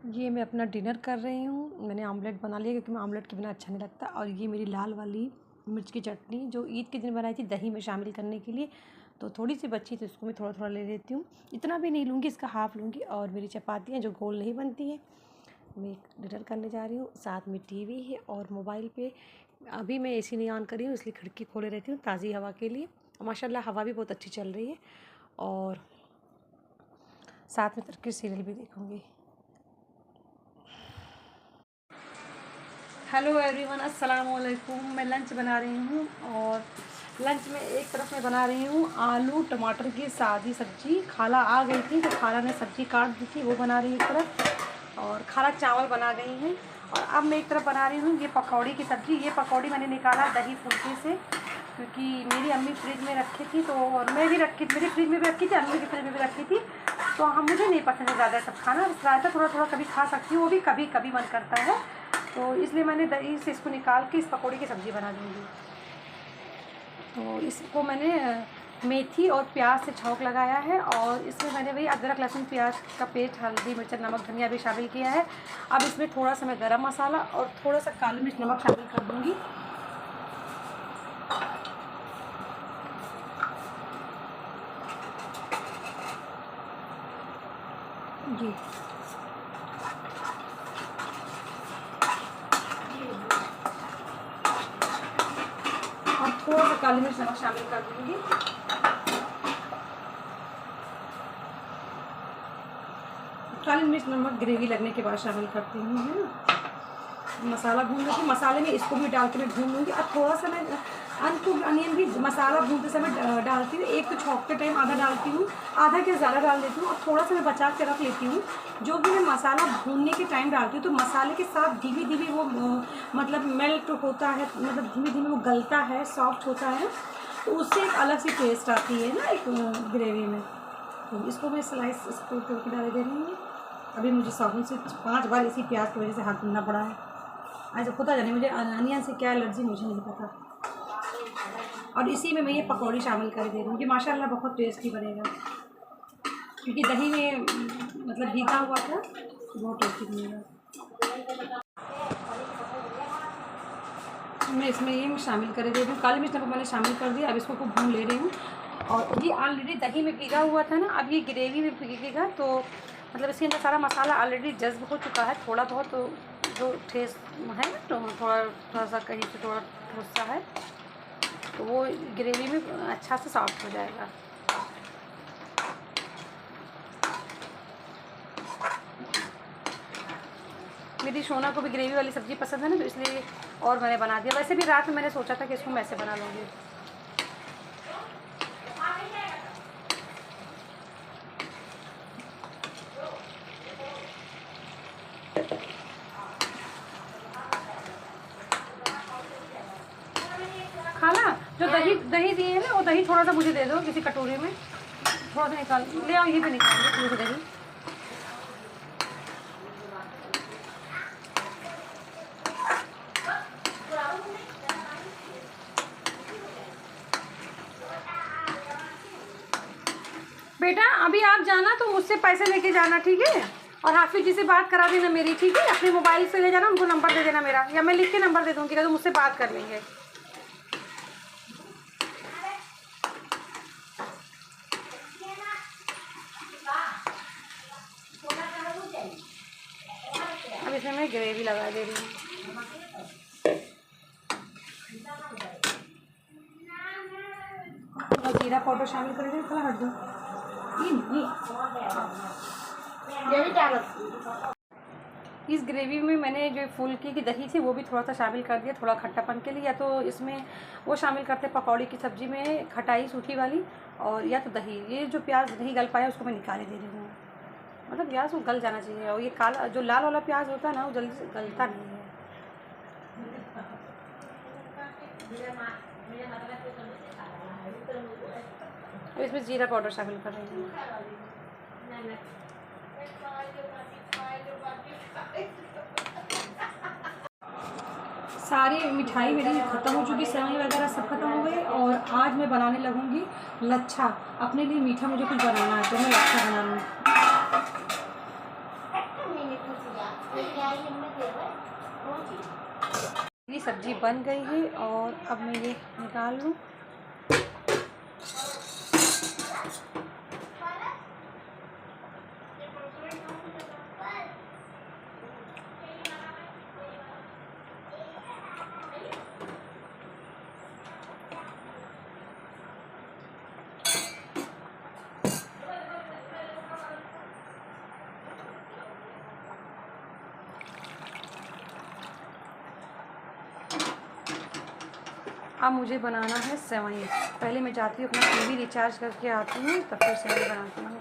ये मैं अपना डिनर कर रही हूँ। मैंने ऑमलेट बना लिया क्योंकि मैं ऑमलेट के बिना अच्छा नहीं लगता। और ये मेरी लाल वाली मिर्च की चटनी जो ईद के दिन बनाई थी दही में शामिल करने के लिए, तो थोड़ी सी बची थी उसको मैं थोड़ा थोड़ा ले लेती हूँ। इतना भी नहीं लूँगी, इसका हाफ़ लूँगी। और मेरी चपातियाँ जो गोल नहीं बनती हैं, मैं डिनर करने जा रही हूँ। साथ में टीवी है और मोबाइल पे अभी मैं एसी नहीं ऑन करी हूँ, इसलिए खिड़की खोले रहती हूँ ताज़ी हवा के लिए। माशाल्लाह हवा भी बहुत अच्छी चल रही है। और साथ में तुर्की सीरियल भी देखूँगी। हेलो एवरीवन, अस्सलाम वालेकुम। मैं लंच बना रही हूँ और लंच में एक तरफ मैं बना रही हूँ आलू टमाटर की सादी सब्ज़ी। खाला आ गई थी तो खाला ने सब्ज़ी काट दी थी, वो बना रही हूँ एक तरफ। और खाला चावल बना गई हैं। और अब मैं एक तरफ बना रही हूँ ये पकौड़ी की सब्ज़ी। ये पकौड़ी मैंने निकाला दही फुल्के से, क्योंकि मेरी अम्मी फ्रिज में रखी थी, तो और मैं भी रखी, मेरी फ्रिज में भी रखी थी, अम्मी की फ्रिज में भी रखी थी। तो हम मुझे नहीं पसंद है ज़्यादा सब खाना, रायता थोड़ा थोड़ा कभी खा सकती हूँ, वो भी कभी कभी मन करता है। तो इसलिए मैंने दही से इसको निकाल के इस पकौड़ी की सब्ज़ी बना दूँगी। तो इसको मैंने मेथी और प्याज से छौंक लगाया है और इसमें मैंने वही अदरक लहसुन प्याज का पेस्ट, हल्दी मिर्च नमक धनिया भी शामिल किया है। अब इसमें थोड़ा सा मैं गरम मसाला और थोड़ा सा काली मिर्च नमक शामिल कर दूँगी। जी और थोड़ा सा काली मिर्च नमक शामिल कर दूँगी। काली मिर्च नमक ग्रेवी लगने के बाद शामिल करती हूँ, है ना। मसाला भून लूँगी, मसाले में इसको भी डाल के मैं भून लूँगी। अब थोड़ा सा मैं अनकुक्ड अनियन भी मसाला भूनते समय डालती हूँ। एक तो छौंकते टाइम आधा डालती हूँ, आधा के ज़्यादा डाल देती हूँ और थोड़ा सा मैं बचा के रख लेती हूँ। जो भी मैं मसाला भूनने के टाइम डालती हूँ तो मसाले के साथ धीमे धीमे वो मतलब मेल्ट होता है, मतलब धीमे धीमे वो गलता है, सॉफ्ट होता है, तो उससे एक अलग सी टेस्ट आती है ना एक ग्रेवी में। तो इसको मैं स्लाइस इसको तोड़ के डाल दे रही हूँ। अभी मुझे साबुन से 5 बार इसी प्याज की वजह से हाथ धुलना पड़ा है। ऐसा पता जाने मुझे अनियन से क्या एलर्जी, मुझे नहीं पता। और इसी में मैं ये पकौड़ी शामिल कर दे रही हूँ कि माशाल्लाह बहुत टेस्टी बनेगा, क्योंकि दही में मतलब भीगा हुआ था, बहुत टेस्टी बनेगा। मैं इसमें ये शामिल कर दे रही हूँ, काली मिर्च नमक मैंने शामिल कर दिया। अब इसको खूब भून ले रही हूँ। और ये ऑलरेडी दही में भीगा हुआ था ना, अब ये ग्रेवी में भीगेगा, तो मतलब इसके अंदर सारा मसाला ऑलरेडी जज्ब हो चुका है। थोड़ा बहुत तो जो टेस्ट है ना, तो थोड़ा थोड़ा सा कहीं से थोड़ा ठोसा है, तो वो ग्रेवी में अच्छा से सॉफ्ट हो जाएगा। मेरी सोना को भी ग्रेवी वाली सब्ज़ी पसंद है ना, तो इसलिए और मैंने बना दिया। वैसे भी रात में मैंने सोचा था कि इसको मैं ऐसे बना लूँगी। खाला जो दही दिए है ना, वो दही थोड़ा सा मुझे दे दो किसी कटोरे में, थोड़ा सा निकाल ले आओ, ये भी निकाल दो थोड़ी सी दही। बेटा अभी आप जाना तो मुझसे पैसे लेके जाना, ठीक है। और हाफिज जी से बात करा देना मेरी, ठीक है। अपने मोबाइल से ले जाना, उनको नंबर दे देना मेरा, या मैं लिख के नंबर दे दूँगी तो मुझसे बात कर लेंगे। अब इसमें मैं ग्रेवी लगा दे रही हूँ। और जीरा पाउडर शामिल कर दें, थोड़ा हट दो। इस ग्रेवी में मैंने जो फुल्की की दही थी वो भी थोड़ा सा शामिल कर दिया, थोड़ा खट्टापन के लिए। या तो इसमें वो शामिल करते पकौड़ी की सब्ज़ी में खटाई सूखी वाली, और या तो दही। ये जो प्याज नहीं गल पाया उसको मैं निकाले दे रही हूँ, मतलब प्याज वो गल जाना चाहिए। और ये काला जो लाल वाला प्याज होता है ना, वो जल्दी से गलता नहीं है। अब इसमें जीरा पाउडर शामिल कर रही हूँ। सारी मिठाई मेरी ख़त्म हो चुकी, सेवई वगैरह सब खत्म हो गई। और आज मैं बनाने लगूँगी लच्छा। अपने लिए मीठा मुझे कुछ बनाना है, तो मैं लच्छा बना लूँगी। सब्ज़ी बन गई है और अब मैं ये निकाल लूँ। अब मुझे बनाना है सेवई। पहले मैं जाती हूँ अपना टीवी रिचार्ज करके आती हूँ, तब फिर सेवई बनाती हूँ।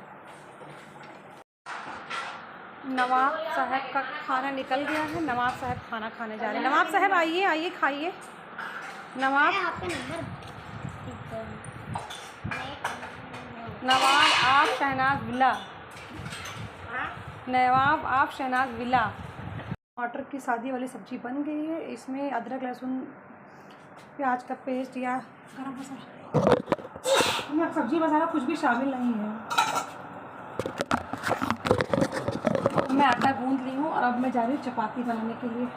नवाब साहब का खाना निकल गया है। नवाब साहब खाना खाने जा रहे हैं। नवाब साहब आइए, आइए खाइए। नवाब आप शहनाज विला। नवाब आप शहनाज विला। टमाटर की सादी वाली सब्ज़ी बन गई है। इसमें अदरक लहसुन प्याज का पेस्ट या गरम मसाला या सब्ज़ी मसाला कुछ भी शामिल नहीं है। मैं आटा गूंद ली हूँ और अब मैं जा रही हूँ चपाती बनाने के लिए।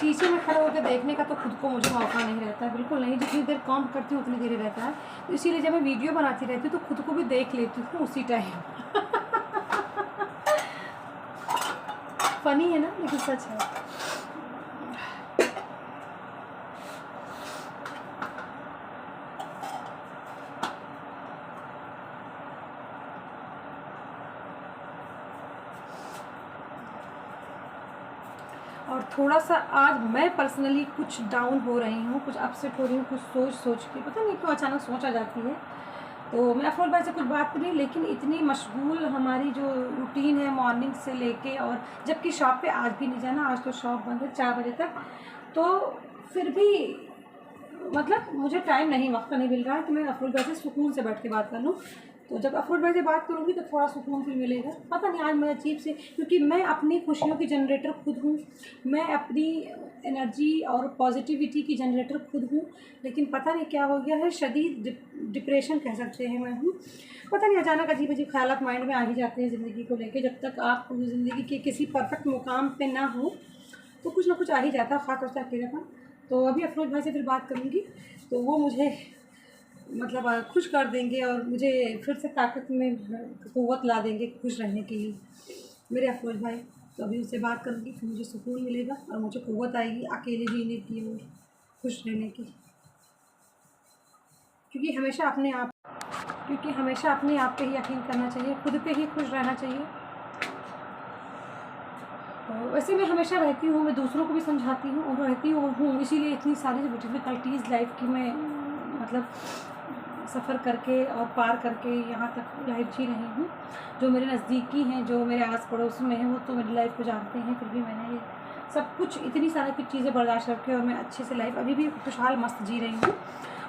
शीशे में खड़े होकर देखने का तो खुद को मुझे मौका नहीं रहता है, बिल्कुल नहीं। जितनी देर काम करती हूँ उतनी देर रहता है, तो इसीलिए जब मैं वीडियो बनाती रहती हूँ तो खुद को भी देख लेती हूँ उसी टाइम। फनी है ना, लेकिन सच है। और थोड़ा सा आज मैं पर्सनली कुछ डाउन हो रही हूँ, कुछ अपसेट हो रही हूँ, कुछ सोच के पता नहीं क्यों अचानक सोच आ जाती है। तो मैं अफरोल भाई से कुछ बात करी, लेकिन इतनी मशगूल हमारी जो रूटीन है मॉर्निंग से लेके, और जबकि शॉप पे आज भी नहीं जाना, आज तो शॉप बंद है 4 बजे तक, तो फिर भी मतलब मुझे टाइम नहीं, वक्त नहीं मिल रहा है कि मैं अफरोल भाई से सुकून से बैठ के बात कर लूँ। तो जब अफरोल भाई से बात करूँगी तो थोड़ा सुकून फिर मिलेगा। पता नहीं आज मैं अजीब से, क्योंकि मैं अपनी खुशियों की जनरेटर खुद हूँ, मैं अपनी एनर्जी और पॉजिटिविटी की जनरेटर खुद हूँ, लेकिन पता नहीं क्या हो गया है, शदीद डिप्रेशन कह सकते हैं मैं हूँ। पता नहीं अचानक अजीब अजीब ख्यालात माइंड में आ ही जाते हैं ज़िंदगी को लेके। जब तक आप ज़िंदगी के किसी परफेक्ट मुकाम पे ना हो तो कुछ ना कुछ आ ही जाता है, खास तौर से अकेलापन। तो अभी अफरोज भाई से फिर बात करूँगी तो वो मुझे मतलब खुश कर देंगे और मुझे फिर से ताकत में क़ुव्वत ला देंगे खुश रहने के लिए, मेरे अफरोज भाई। तो अभी उससे बात करूँगी फिर मुझे सुकून मिलेगा और मुझे क़ुव्वत आएगी अकेले जीने की और खुश रहने की। क्योंकि हमेशा अपने आप पे ही यकीन करना चाहिए, खुद पे ही खुश रहना चाहिए। तो वैसे मैं हमेशा रहती हूँ, मैं दूसरों को भी समझाती हूँ और रहती हूँ, इसीलिए इतनी सारी जो डिफ़िकल्टीज़ लाइफ की मैं मतलब सफ़र करके और पार करके यहाँ तक लाइफ जी रही हूँ। जो मेरे नज़दीकी हैं, जो मेरे आस पड़ोस में हैं, वो तो मेरी लाइफ को जानते हैं, फिर भी मैंने ये सब कुछ इतनी सारी कुछ चीज़ें बर्दाश्त करके और मैं अच्छे से लाइफ अभी भी खुशहाल मस्त जी रही हूँ।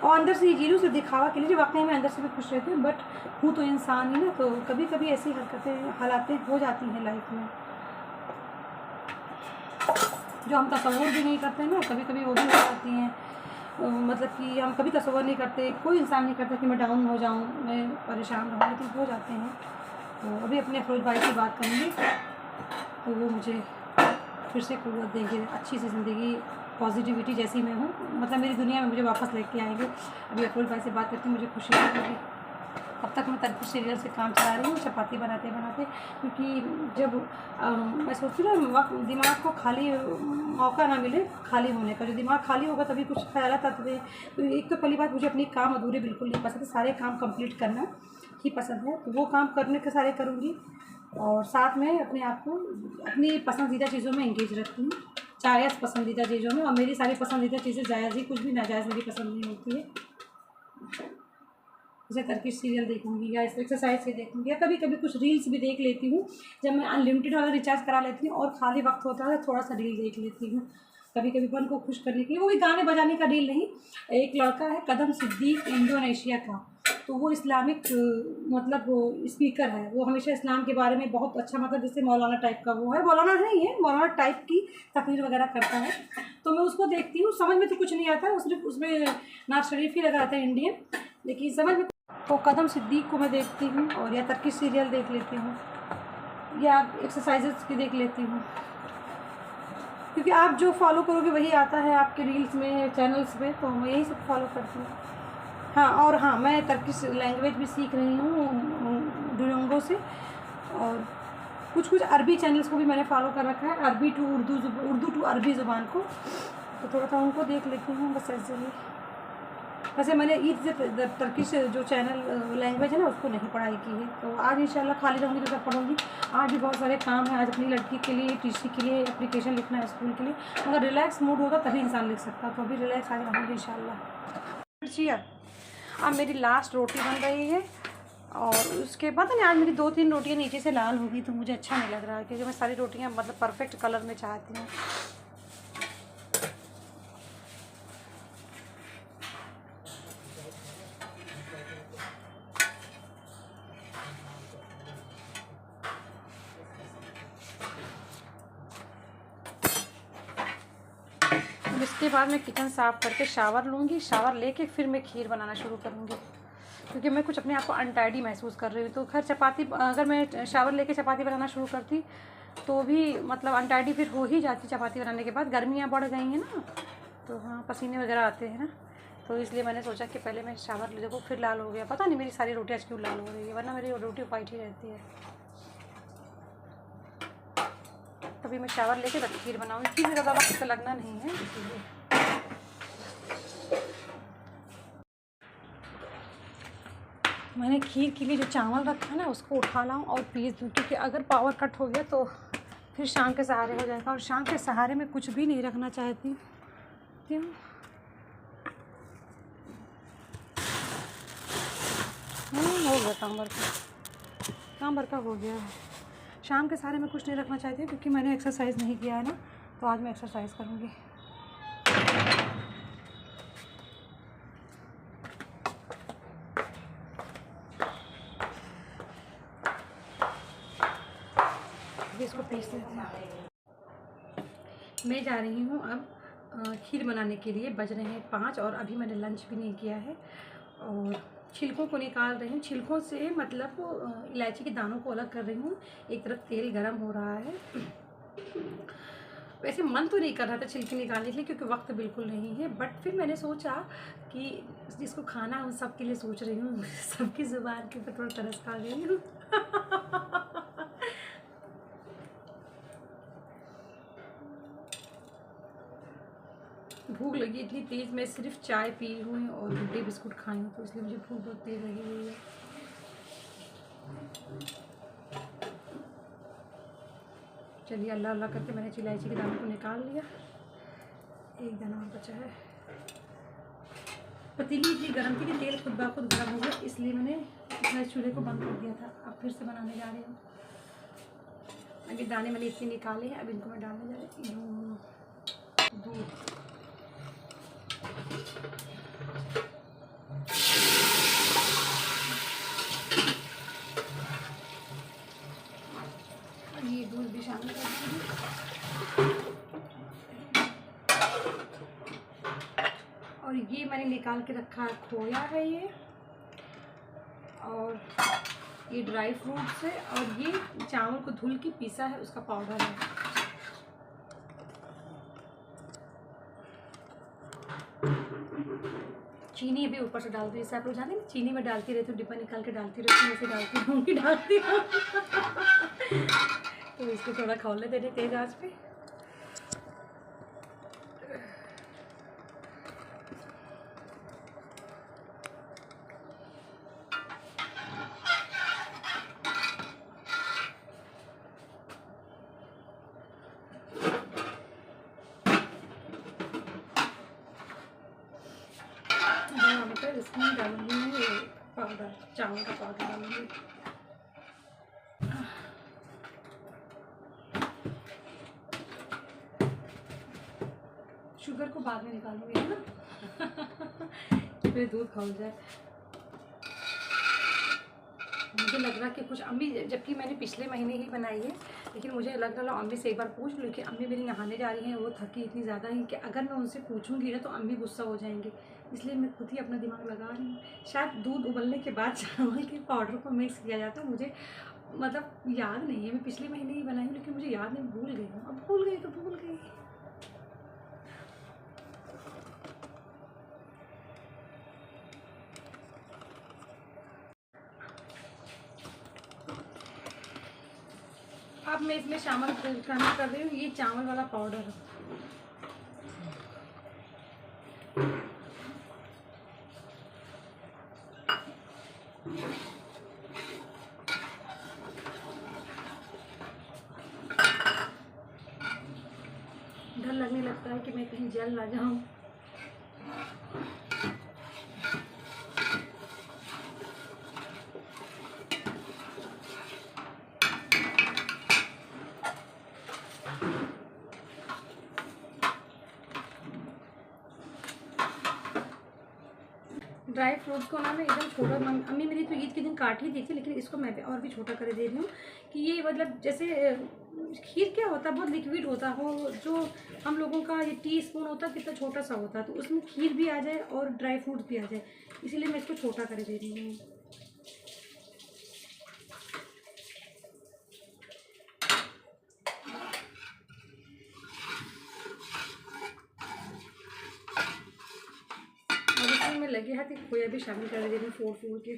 और अंदर से ये जी रही हूँ, सिर्फ दिखावा के लिए, जो वाकई में अंदर से भी खुश रहती हूँ, बट हूँ तो इंसान ही ना, तो कभी कभी ऐसी हालातें हो जाती हैं लाइफ में जो हम तसव्वुर भी नहीं करते ना, कभी कभी वो भी हो जाती हैं। मतलब कि हम कभी तसव्वुर नहीं करते, कोई इंसान नहीं करता कि मैं डाउन हो जाऊँ, मैं परेशान रहूँ, लेकिन हो जाते हैं। तो अभी अपने अफरोज भाई से बात करेंगे तो वो मुझे फिर से क़ुव्वत देंगे, अच्छी सी ज़िंदगी, पॉजिटिविटी जैसी मैं हूँ, मतलब मेरी दुनिया में मुझे वापस लेके आएंगे। अभी अफरोज भाई से बात करके मुझे खुशी होगी। अब तक मैं तरकीब सीरियल से काम चला रही हूँ, चपाती बनाते बनाते, क्योंकि जब मैं सोचती हूँ ना दिमाग को खाली मौका ना मिले खाली होने का, जो दिमाग खाली होगा तभी कुछ ख्यालात आते हैं। तो एक तो पहली बात, मुझे अपने काम अधूरे बिल्कुल नहीं पसंद है, सारे काम कंप्लीट करना ही पसंद है, तो वो काम करने के सारे करूँगी। और साथ में अपने आप को अपनी पसंदीदा चीज़ों में इंगेज रखती हूँ, जायज़ पसंदीदा चीज़ों में। और मेरी सारी पसंदीदा चीज़ें जायज़ ही, कुछ भी नाजायज़ मेरी पसंद नहीं होती है। जैसे तरकीब सीरियल देखूँगी या एक्सरसाइज से देखूँगी, या कभी कभी कुछ रील्स भी देख लेती हूँ। जब मैं अनलिमिटेड वाला रिचार्ज करा लेती हूँ और खाली वक्त होता है थोड़ा सा रील देख लेती हूँ, कभी कभी मन को खुश करने के लिए। वो भी गाने बजाने का रील नहीं। एक लड़का है कदम सिद्दीक, इंडोनेशिया का, तो वो इस्लामिक मतलब वो स्पीकर है, वो हमेशा इस्लाम के बारे में बहुत अच्छा, मतलब जैसे मौलाना टाइप का वो है, मौलाना नहीं है, मौलाना टाइप की तकरीर वगैरह करता है। तो मैं उसको देखती हूँ, समझ में तो कुछ नहीं आता, सिर्फ उसमें नाज शरीफ ही लगा आता है इंडियन, लेकिन समझ में तो कदम सिद्दीक को मैं देखती हूँ, और या तरकी सीरियल देख लेती हूँ, या एक्सरसाइजेस की देख लेती हूँ, क्योंकि आप जो फॉलो करोगे वही आता है आपके रील्स में, चैनल्स में, तो मैं यही सब फॉलो करती हूँ। हाँ, और हाँ, मैं टर्किश लैंग्वेज भी सीख रही हूँ डुओलिंगो से, और कुछ अरबी चैनल्स को भी मैंने फॉलो कर रखा है, अरबी टू उर्दू, उर्दू टू अरबी ज़ुबान को, तो थोड़ा सा उनको देख लेती हूँ बस ऐसे ही। वैसे मैंने ईद से टर्किश जो चैनल लैंग्वेज है ना उसको नहीं पढ़ाई की है, तो आज इंशाल्लाह खाली रहूँगी तो सब पढ़ूँगी। आज भी बहुत सारे काम है, आज अपनी लड़की के लिए, टीसी के लिए एप्लीकेशन लिखना है स्कूल के लिए। अगर रिलैक्स मूड होगा तभी इंसान लिख सकता, तो अभी रिलैक्स आज रहूँगी इंशाल्लाह। चिया अब मेरी लास्ट रोटी बन रही है, और उसके बाद ना आज मेरी 2-3 रोटियाँ नीचे से लाल हो गई, तो मुझे अच्छा नहीं लग रहा है, क्योंकि मैं सारी रोटियाँ मतलब परफेक्ट कलर में चाहती हूँ। इसके बाद मैं किचन साफ़ करके शावर लूँगी, शावर लेके फिर मैं खीर बनाना शुरू करूँगी, क्योंकि मैं कुछ अपने आप को अनटाइडी महसूस कर रही हूँ। तो खैर चपाती, अगर मैं शावर लेके चपाती बनाना शुरू करती तो भी मतलब अनटाइडी फिर हो ही जाती चपाती बनाने के बाद। गर्मियाँ बढ़ गई हैं ना, तो हाँ पसीने वगैरह आते हैं ना, तो इसलिए मैंने सोचा कि पहले मैं शावर ले। देखो फिर लाल हो गया, पता नहीं मेरी सारी रोटी आज क्यों लाल हो रही है, वरना मेरी रोटी वाइट ही रहती है। तभी मैं शावर लेके बस खीर बनाऊँगी। खीर में ज़्यादा वक्त लगना नहीं है, इसलिए मैंने खीर के लिए जो चावल रखा है ना उसको उठा लाऊँ और पीस दूँ, क्योंकि अगर पावर कट हो गया तो फिर शाम के सहारे हो जाएगा, और शाम के सहारे में कुछ भी नहीं रखना चाहती हूँ। क्यों? हो गया काम भर का हो गया है। शाम के सहारे में कुछ नहीं रखना चाहती हूँ, क्योंकि मैंने एक्सरसाइज नहीं किया है ना, तो आज मैं एक्सरसाइज करूँगी। इसको पीस देते हैं। मैं जा रही हूँ अब खीर बनाने के लिए। बज रहे हैं 5 और अभी मैंने लंच भी नहीं किया है, और छिलकों को निकाल रही हूँ। छिलकों से मतलब इलायची के दानों को अलग कर रही हूँ। एक तरफ तेल गरम हो रहा है। वैसे मन तो नहीं कर रहा था छिलके निकालने के लिए, क्योंकि वक्त बिल्कुल नहीं है, बट फिर मैंने सोचा कि जिसको खाना है उन सब के लिए सोच रही हूँ। सबकी ज़ुबान के ऊपर थोड़ा तरस खा गई हूँ। भूख लगी इतनी तेज़, मैं सिर्फ चाय पी हुई और गुड्डे बिस्कुट खाई हूँ, तो इसलिए मुझे भूख बहुत तेज़ लगी हुई है। चलिए अल्लाह अल्लाह करके मैंने इलायची के दानों को निकाल लिया। एक दाना और बचा है। पतीली इतनी गर्म थी कि तेल खुद ब खुद गर्म हो गया, इसलिए मैंने गैस चूल्हे को बंद कर दिया था। अब फिर से बनाने जा रही हूँ। अभी दाने मैंने इतने निकाले हैं, अब इनको मैं डालने जा रही हूँ दूध। ये दूध भी शामिल करती हूँ, और ये मैंने निकाल के रखा है खोया है ये, और ये ड्राई फ्रूट्स है, और ये चावल को धुल के पीसा है उसका पाउडर है। चीनी भी ऊपर से डाल दी। जैसे आप लोग जानते हैं चीनी में डालती रहती हूँ, डिब्बा निकाल के डालती रहती हूँ, ऐसे डालती हूँ। तो इसको थोड़ा खौलने देने तेज आंच पे। इसमें डालूंगी पाउडर, चावल का पाउडर डालूंगी। शुगर को बाद में निकालूंगी, है ना। फिर दूध खौल जाए। मुझे लग रहा कि कुछ अम्मी, जबकि मैंने पिछले महीने ही बनाई है, लेकिन मुझे लग रहा अम्मी से एक बार पूछ लूँ कि अम्मी मेरी नहाने जा रही हैं, वो थकी इतनी ज़्यादा है कि अगर मैं उनसे पूछूंगी ना तो अम्मी गुस्सा हो जाएंगे इसलिए मैं खुद ही अपना दिमाग लगा रही हूँ। शायद दूध उबलने के बाद चावल के पाउडर को मिक्स किया जाता है, मुझे मतलब याद नहीं है। मैं पिछले महीने ही बनाई हूँ लेकिन मुझे याद नहीं, भूल गई हूँ। अब भूल गई तो भूल गई। अब मैं इसमें शामिल कर रही हूँ ये चावल वाला पाउडर। डर लगने लगता है कि मैं कहीं जल ना जाऊँ। ड्राई फ्रूट्स को ना मैं एकदम छोटा, अम्मी मेरी तो ईद के दिन काट ही दी थी, लेकिन इसको मैं और भी छोटा कर दे रही हूँ कि ये मतलब जैसे खीर क्या होता है, बहुत लिक्विड होता हो, जो हम लोगों का ये टीस्पून होता है कितना छोटा सा होता है, तो उसमें खीर भी आ जाए और ड्राई फ्रूट्स भी आ जाए, इसीलिए मैं इसको छोटा कर दे रही हूँ। और इसमें मैं लगे हाथ खोया भी शामिल कर दे रही हूँ फोड़ फोड़ के।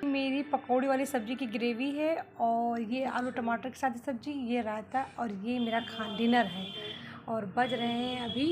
मेरी पकौड़ी वाली सब्ज़ी की ग्रेवी है, और ये आलू टमाटर के साथ सब्ज़ी, ये रायता, और ये मेरा डिनर है। और बज रहे हैं अभी